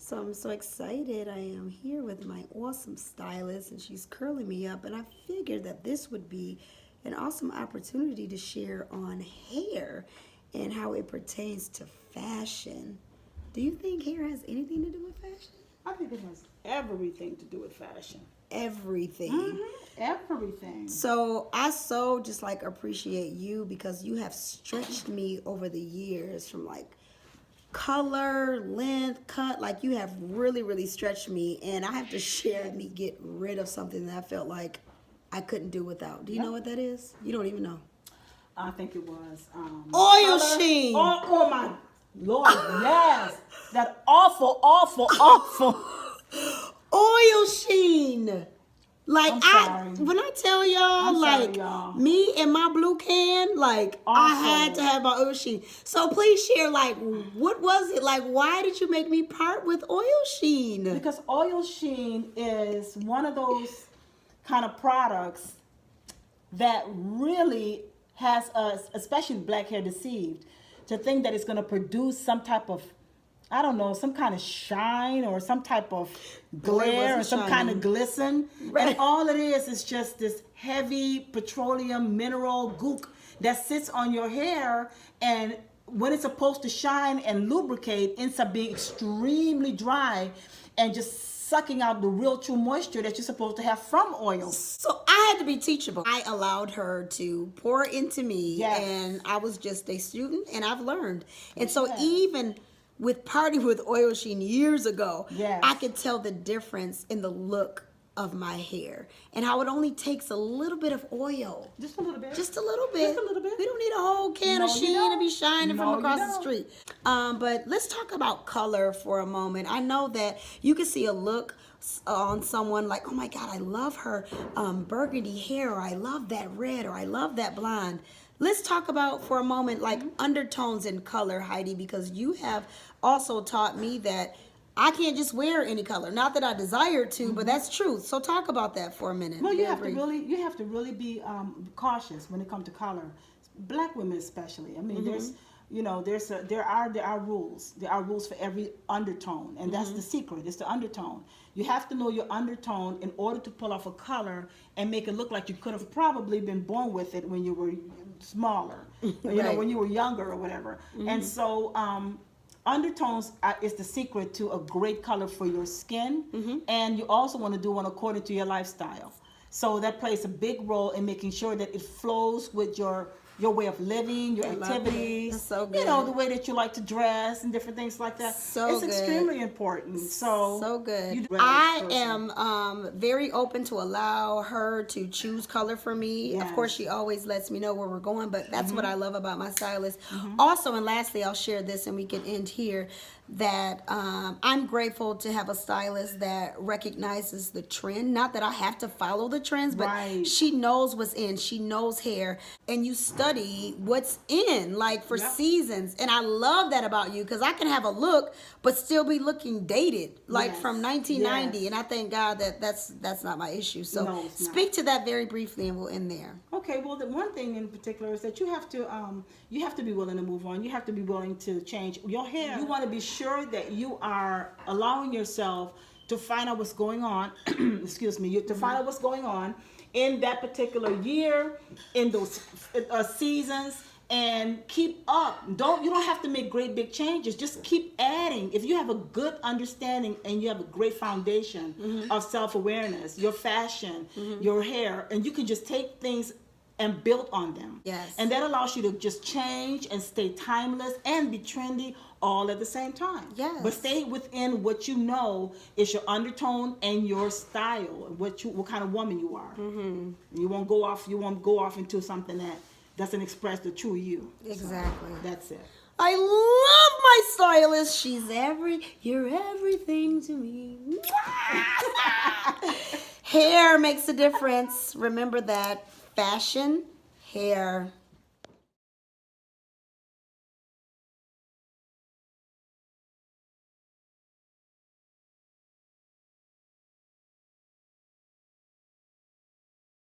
So I'm so excited. I am here with my awesome stylist and she's curling me up, and I figured that this would be an awesome opportunity to share on hair and how it pertains to fashion. Do you think hair has anything to do with fashion? I think it has everything to do with fashion. Everything. Everything. So I just like appreciate you because you have stretched me over the years from like color, length, cut. Like you have really stretched me, and I have to share me get rid of something that I felt like I couldn't do without. Do you know what that is? You don't even know. I think it was Oil color. sheen. Oh my Lord, yes. That awful Oil sheen. Like I'm sorry. when I tell y'all, I'm like sorry, y'all. me and my blue can, like I had to have my oil sheen. So please share, like, what was it? Like, why did you make me part with oil sheen? Because oil sheen is one of those kind of products that really has us, especially black hair, deceived to think that it's going to produce some type of, I don't know, some kind of shine or some type of glare or some kind of glisten. Right. And all it is just this heavy petroleum mineral gook that sits on your hair, and when it's supposed to shine and lubricate, ends up being extremely dry and just sucking out the real true moisture that you're supposed to have from oil. So I had to be teachable. I allowed her to pour into me, Yes. and I was just a student, and I've learned. And so Yes. even with Party with Oil Sheen years ago, Yes. I could tell the difference in the look of my hair and how it only takes a little bit of oil. Just a little bit. Just a little bit. Just a little bit. We don't need a whole can of No, you sheen to don't. be shining No, from you across the don't. street. But let's talk about color for a moment. I know that you can see a look on someone like, oh my God, I love her burgundy hair, or I love that red, or I love that blonde. Let's talk about for a moment like undertones in color, Heidi, because you have also taught me that I can't just wear any color. Not that I desire to, but that's truth. So talk about that for a minute. Well, you Yeah, have to brief. really be cautious when it comes to color. Black women especially. I mean, there are rules. There are rules for every undertone, and that's the secret. It's the undertone. You have to know your undertone in order to pull off a color and make it look like you could have probably been born with it when you were smaller, Right. when you were younger or whatever. And so undertones is the secret to a great color for your skin, and you also want to do one according to your lifestyle. So that plays a big role in making sure that it flows with your way of living, your love activities, it. That's so you know, good. the way that you like to dress and different things like that. So it's good. extremely important. So good. you- I am very open to allow her to choose color for me. Of Yes. course, she always lets me know where we're going, but that's what I love about my stylist. Also, and lastly, I'll share this and we can end here, that I'm grateful to have a stylist that recognizes the trend. Not that I have to follow the trends, but Right. she knows what's in. She knows hair, and you study what's in, like for Yep. seasons. And I love that about you, because I can have a look but still be looking dated, like Yes. from 1990. Yes. And I thank God that that's not my issue. So No, it's not. speak to that very briefly, and we'll end there. Okay, well, the one thing in particular is that you have to be willing to move on. You have to be willing to change your hair. You want to be sure that you are allowing yourself to find out what's going on. Excuse me, to find out what's going on in that particular year, in those seasons, and keep up. You don't have to make great big changes. Just keep adding. If you have a good understanding and you have a great foundation of self-awareness, your fashion, your hair, and you can just take things and build on them. Yes. And that allows you to just change and stay timeless and be trendy all at the same time. Yes. But stay within what you know is your undertone and your style, what kind of woman you are. You won't go off into something that doesn't express the true you. Exactly. So, that's it. I love my stylist. You're everything to me. Hair makes a difference. Remember that. Fashion, hair,